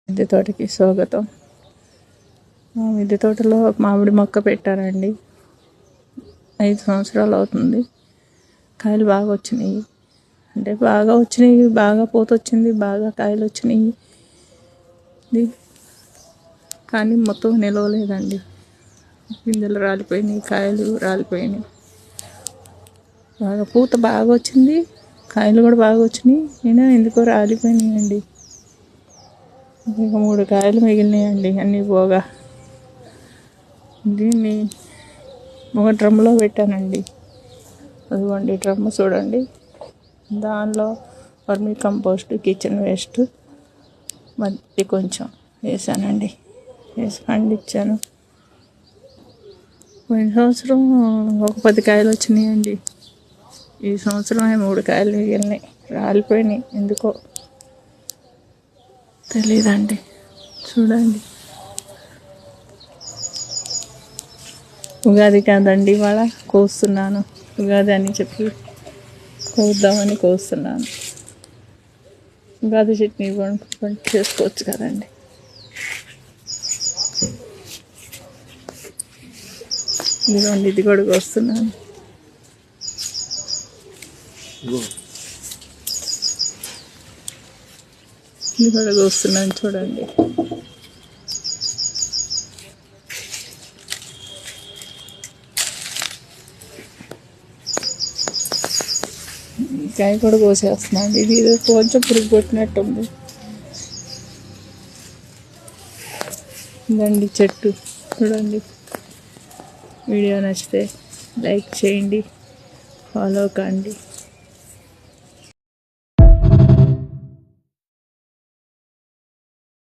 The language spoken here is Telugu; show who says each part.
Speaker 1: మిద్దె తోటకి స్వాగతం. మా మిద్దె తోటలో మామిడి మొక్క పెట్టారండి. 5 సంవత్సరాలు అవుతుంది. కాయలు బాగా వచ్చినాయి. అంటే బాగా వచ్చినాయి, బాగా పూత వచ్చింది, బాగా కాయలు వచ్చినాయి. కానీ మొత్తం నిలవలేదండి. గింజలు రాలిపోయినాయి, కాయలు రాలిపోయినాయి. బాగా పూత బాగా వచ్చింది, కాయలు కూడా బాగా వచ్చినాయి. అయినా ఎందుకో రాలిపోయినాయండి. ఇక 3 కాయలు మిగిలినాయండి అన్నీ పోగా. దీన్ని ఒక డ్రమ్లో పెట్టానండి. అదిగోండి డ్రమ్ము చూడండి. దానిలో వర్మీ కంపోస్ట్, కిచెన్ వేస్ట్, మట్టి కొంచెం వేసానండి. వేసి పండించాను. పోయిన సంవత్సరం ఒక 10 కాయలు వచ్చినాయండి. ఈ సంవత్సరం 3 కాయలు మిగిలినాయి, రాలిపోయినాయి. ఎందుకో తెలీదండి. చూడండి, ఉగాది కాదండి ఇవాళ కోస్తున్నాను. ఉగాది అని చెప్పి కోద్దామని కోస్తున్నాను. ఉగాది చట్నీ చేసుకోవచ్చు కదండి. ఇదిగోండి, ఇది కూడా కోస్తున్నాను. ఇది కూడా కోస్తున్నాను చూడండి. కాయ కూడా కోసేస్తున్నాను. ఇది కొంచెం పురుగు కొట్టినట్టుంది. ఇదండి చెట్టు చూడండి. వీడియో నచ్చితే లైక్ చేయండి, ఫాలో కండి.